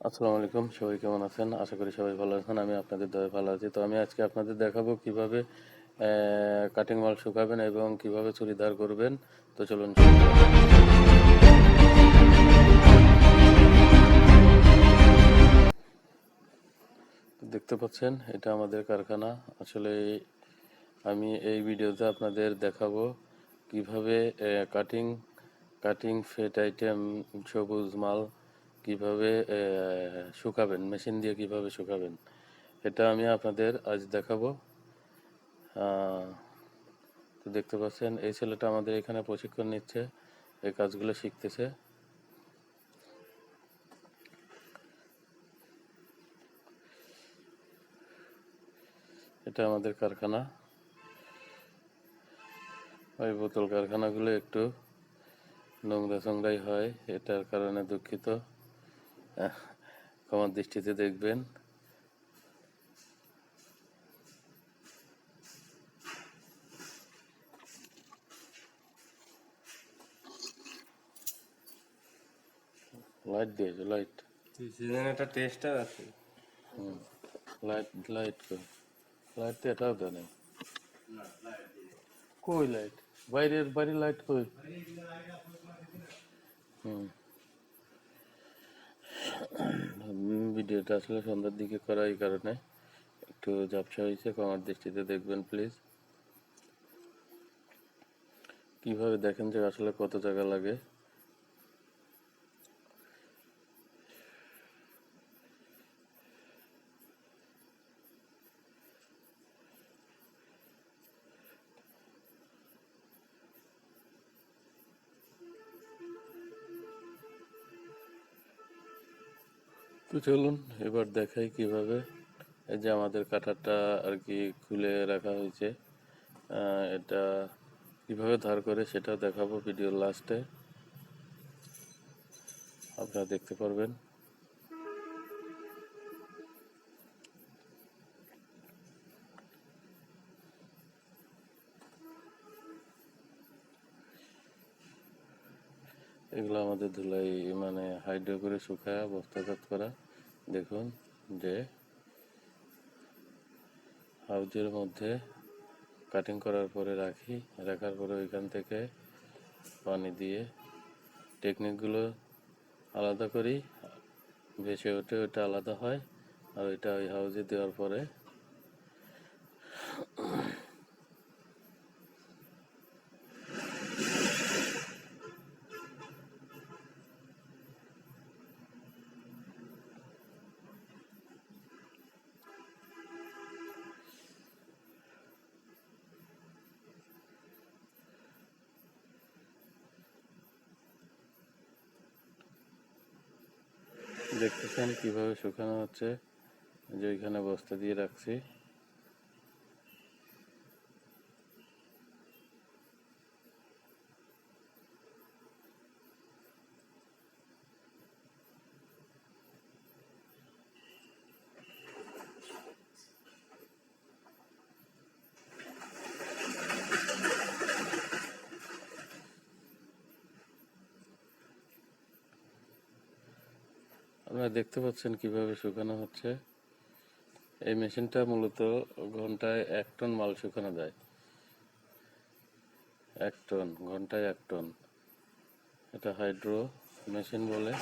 আসসালামু আলাইকুম, সবাই কেমন আছেন? আশা করি সবাই ভালো আছেন। আমি আপনাদের দয়ায় ভালো আছি। তো আমি আজকে আপনাদের দেখাবো কিভাবে কাটিং মাল শুকাবেন এবং কিভাবে চুড়িদার করবেন। তো চলুন শুরু করা যাক। তো দেখতে পাচ্ছেন এটা আমাদের কারখানা। আসলে আমি এই ভিডিওতে আপনাদের দেখাবো কিভাবে কাটিং কাটিং ফেট আইটেম সবুজ মাল কিভাবে শুকাবেন, মেশিন দিয়ে কিভাবে শুকাবেন, এটা আমি আপনাদের আজ দেখাবো। তো দেখতে পাচ্ছেন এই ছেলেটা আমাদের এখানে প্রশিক্ষণ নিচ্ছে, এই কাজগুলো শিখতেছে। এটা আমাদের কারখানা। ওই বোতল কারখানাগুলো একটু নোংরা চোংরাই হয়, এটার কারণে দুঃখিত, ক্ষমার দৃষ্টিতে দেখবেন। লাইট দিয়েছে, লাইট একটা টেস্টার আছে। লাইট লাইট কই? লাইট তো এটাও দেয় নাই। কই লাইট? বাইরের বাড়ির লাইট কই? ভিডিওটা আসলে সন্ধ্যার দিকে করা, এই কারণে একটু ঝাপসা হয়েছে, ক্ষমার দৃষ্টিতে দেখবেন প্লিজ। কিভাবে দেখেন যে আসলে কত জায়গা লাগে। তো চলুন এবার দেখাই কিভাবে। এই যে আমাদের কাঁটারটা আর কি খুলে রাখা হয়েছে, এটা কিভাবে ধার করে সেটা দেখাবো ভিডিওর লাস্টে, আপনারা দেখতে পারবেন। এগুলো আমাদের ধুলাই মানে হাইড্রো করে শুকায় বস্তাজাত করা। দেখুন যে হাউজের মধ্যে কাটিং করার পরে রাখার পরে ওইখান থেকে পানি দিয়ে টেকনিকগুলো আলাদা করি, ভেসে ওঠে, ওইটা আলাদা হয়। আর ওইটা ওই হাউজে দেওয়ার পরে দেখতেছেন কিভাবে শুকানো হচ্ছে। যে ওইখানে বস্তা দিয়ে রাখছি। আপনারা দেখতে পাচ্ছেন কিভাবে শুকানো হচ্ছে। এই মেশিনটা মূলত ঘন্টায় 1 টন মাল শুকানো যায়। 1 টন, ঘন্টায় 1 টন। এটা হাইড্রো মেশিন বলে।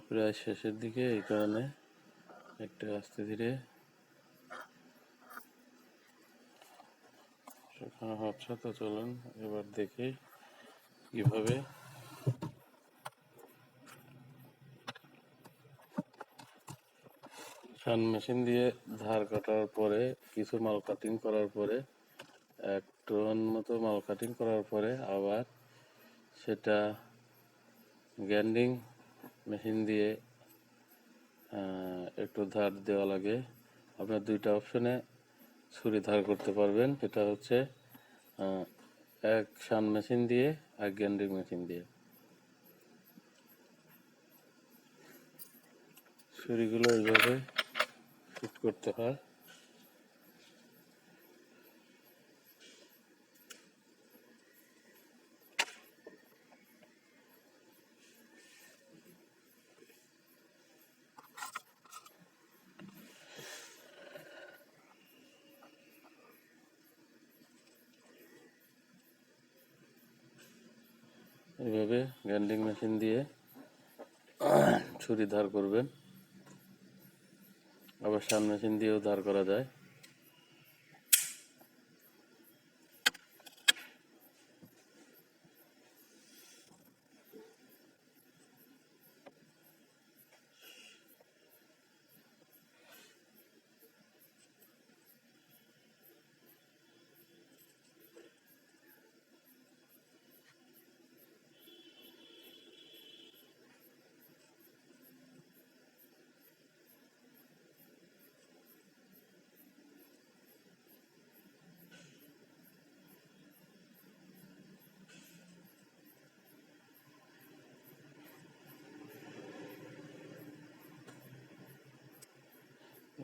প্রায় শেষের দিকে, এই কারণে একটু আস্তে ধীরে শেখানো হচ্ছে। তো চলুন এবার দেখি কিভাবে শান মেশিন দিয়ে ধার কাটার পরে, কিছু মাল কাটিং করার পরে, 1 টন মতো মাল কাটিং করার পরে আবার সেটা গ্রাইন্ডিং মেশিন দিয়ে একটু ধার দেওয়া লাগে। আপনার 2টা অপশনে ছুরি ধার করতে পারবেন, সেটা হচ্ছে এক শান মেশিন দিয়ে আর গ্রাইন্ডিং মেশিন দিয়ে। ছুরিগুলো এইভাবে ফিট করতে হয়। এইভাবে গ্রাইন্ডিং মেশিন দিয়ে ছুরি ধার করবেন। আবার শান মেশিন দিয়েও ধার করা যায়।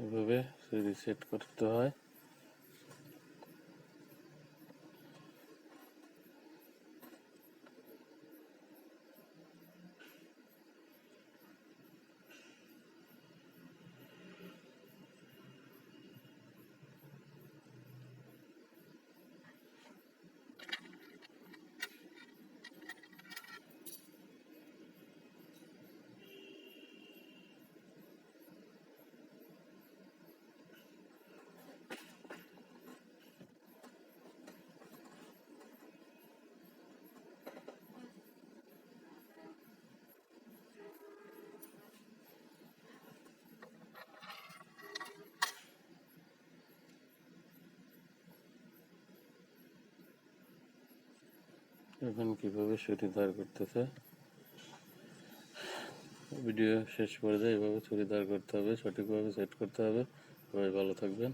এভাবে ছুরি সেট করতে হয়। এখন কিভাবে ছুরি ধার করতেছে, ভিডিও শেষ পর্যায়ে এভাবে ছুরি ধার করতে হবে, সঠিকভাবে সেট করতে হবে। সবাই ভালো থাকবেন।